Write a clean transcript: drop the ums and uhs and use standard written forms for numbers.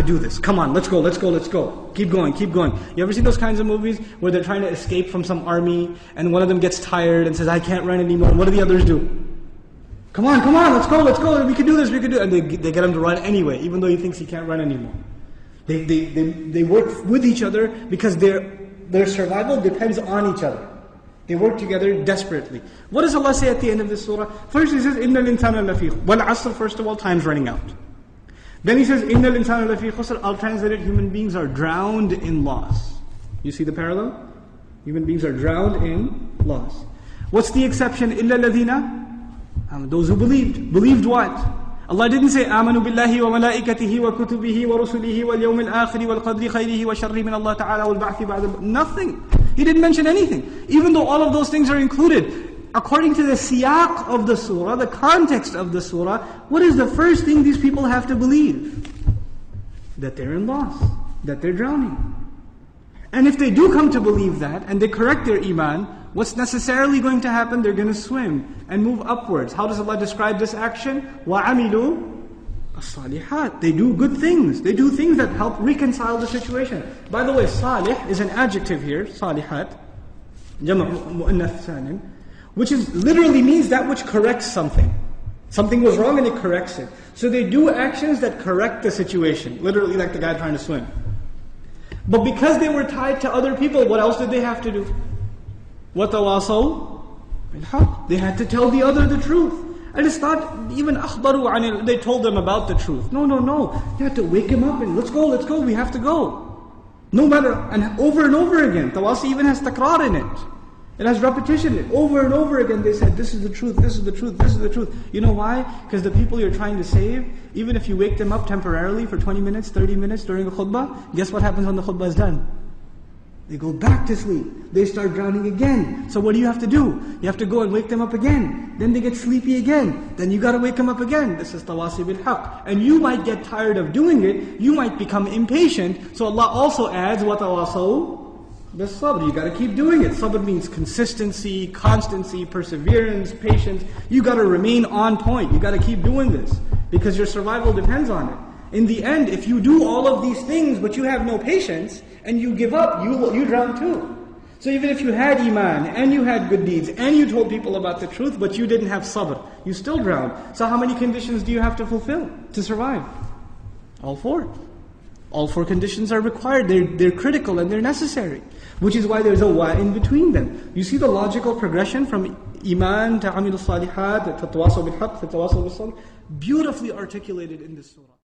to do this. Come on, let's go, let's go, let's go. Keep going, keep going. You ever seen those kinds of movies where they're trying to escape from some army and one of them gets tired and says, I can't run anymore. And what do the others do? Come on, let's go, we can do this, we can do it. And they get him to run anyway, even though he thinks he can't run anymore. They work with each other because their survival depends on each other. They work together desperately. What does Allah say at the end of this surah? First He says, إِنَّ الْإِنسَانَ لَفِي Wal Asr, first of all, time's running out. Then He says, إِنَّ الْإِنسَانَ لَفِي خُسْرٍ I'll translate it, human beings are drowned in loss. You see the parallel? Human beings are drowned in loss. What's the exception? إِلَّا الَّذِينَ Those who believed. Believed what? Allah didn't say, آمَنُوا بِاللَّهِ وَمَلَائِكَتِهِ وَكُتُبِهِ وَرُسُلِهِ وَالْيَوْمِ الْآخِرِ وَالْقَدْرِ خَيْرِهِ وَشَرِّهِ مِنَ اللَّهِ تَعَالَى وَالْبَعْثِ بَعْدَ Nothing. He didn't mention anything. Even though all of those things are included. According to the siyaq of the surah, the context of the surah, what is the first thing these people have to believe? That they're in loss. That they're drowning. And if they do come to believe that, and they correct their iman, what's necessarily going to happen? They're going to swim and move upwards. How does Allah describe this action? وَعَمِلُوا الصَّالِحَاتِ They do good things. They do things that help reconcile the situation. By the way, salih is an adjective here, salihat, jama' mu'annath salim, which literally means that which corrects something. Something was wrong and it corrects it. So they do actions that correct the situation. Literally like the guy trying to swim. But because they were tied to other people, what else did they have to do? وَتَوَاصَوْا بِالْحَقِّ They had to tell the other the truth. And it's not even أخبروا عن they told them about the truth. No. You have to wake him up and let's go, we have to go. No matter, and over again. Tawasi even has takrar in it. It has repetition. Over and over again they said, this is the truth, this is the truth, this is the truth. You know why? Because the people you're trying to save, even if you wake them up temporarily for 20 minutes, 30 minutes during a khutbah, guess what happens when the khutbah is done? They go back to sleep. They start drowning again. So what do you have to do? You have to go and wake them up again. Then they get sleepy again. Then you got to wake them up again. This is tawasi bil haqq. And you might get tired of doing it. You might become impatient. So Allah also adds, وَتَوَاصَوْا بِالصَّبْرِ You got to keep doing it. Sabr means consistency, constancy, perseverance, patience. You got to remain on point. You got to keep doing this. Because your survival depends on it. In the end, if you do all of these things but you have no patience, and you give up, you drown too. So even if you had iman, and you had good deeds, and you told people about the truth, but you didn't have sabr, you still drown. So how many conditions do you have to fulfill to survive? All four. All four conditions are required. They're critical and they're necessary. Which is why there's a wa in between them. You see the logical progression from iman to amil salihat, to tawasaw bil haqq, to tawasaw bil sabr, beautifully articulated in this surah.